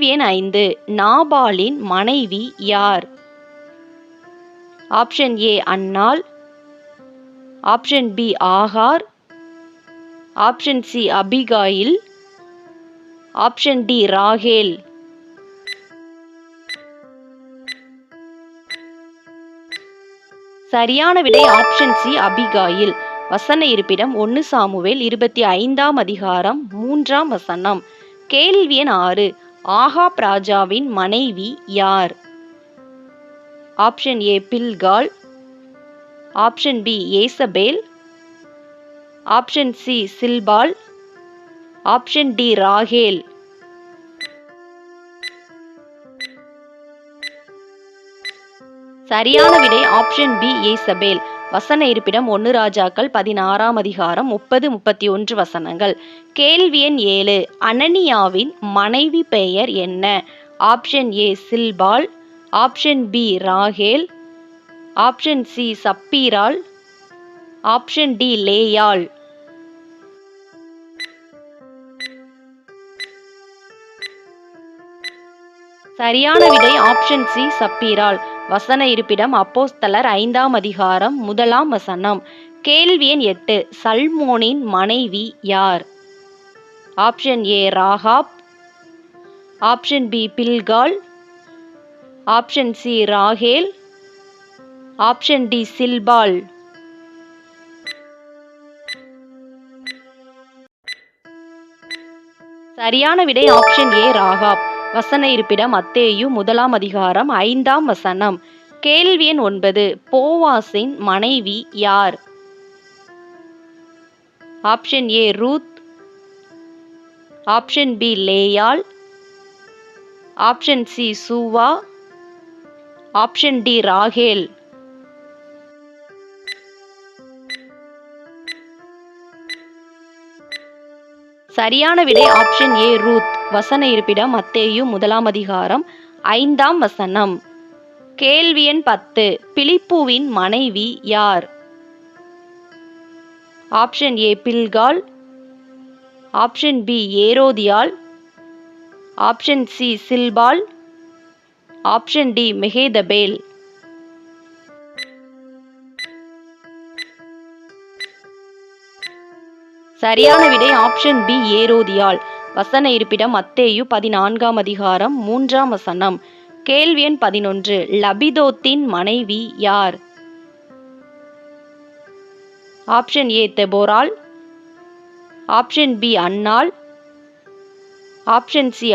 கேள்வி எண் 5. நாபாலின் மனைவி யார்? ஆப்ஷன் ஏ அன்னாள், ஆப்ஷன் பி ஆகார், ஆப்ஷன் சி அபிகாயில், ஆப்ஷன் டி ராகேல். சரியான விடை ஆப்ஷன் சி அபிகாயில். வசன இருப்பிடம் 1 சாமுவேல் 25ஆம் அதிகாரம் 3ஆம் வசனம். கேள்வி எண் 6. ஆகாப் ராஜாவின் மனைவி யார்? ஆப்ஷன் ஏ பில்காள், ஆப்ஷன் பி ஏசபேல், ஆப்ஷன் சி சில்பாள், ஆப்ஷன் டி ராகேல். சரியான விடை ஆப்ஷன் பி ஏசபேல். வசன இருப்பிடம் 1 ராஜாக்கள் 16ஆம் அதிகாரம் 30-31 வசனங்கள். கேள்வி எண் 7. அனனியாவின் மனைவி பெயர் என்ன? ஆப்ஷன் ஏ சில்பாள், ஆப்ஷன் பி ராகேல், ஆப்ஷன் சி சப்பீராள், ஆப்ஷன் டி லேயாள். சரியான விடை ஆப்ஷன் சி சப்பீராள். வசன இருப்பிடம் அப்போஸ்தலர் 5ஆம் அதிகாரம் 1ஆம் வசனம். கேள்வி எண் 8. சல்மோனின் மனைவி யார்? ஆப்ஷன் ஏ ராகாப், ஆப்ஷன் பி பில்காள், ஆப்ஷன் சி ராகேல், ஆப்ஷன் டி சில்பாள். சரியான விடை ஆப்ஷன் ஏ ராகாப். வசன இருப்பிடம் மத்தேயு 1ஆம் அதிகாரம் 5ஆம் வசனம். கேள்வி எண் 9. போவாசின் மனைவி யார்? Option A Ruth, option B லேயாள், ஆப்ஷன் சி சூவா, ஆப்ஷன் டி ராகேல். சரியான விடை ஆப்ஷன் ஏ ரூத். வசன இருப்பிடம் மத்தேயு 1ஆம் அதிகாரம் 5ஆம் வசனம். கேள்வி எண் 10. பிலிப்புவின் மனைவி யார்? ஆப்ஷன் ஏ பில்காள், ஆப்ஷன் பி ஏரோதியாள், ஆப்ஷன் சி சில்பாள், ஆப்ஷன் டி மெகேதபேல். சரியான விடை ஆப்ஷன் பி ஏரோதியாள். வசன இருப்பிடம் மத்தேயு 14ஆம் அதிகாரம் 3ஆம் வசனம். கேள்வி எண் 11. லபிதோத்தின் மனைவி யார்? ஆப்ஷன் ஏ தெபோராள், ஆப்ஷன் பி அன்னாள், ஆப்ஷன் சி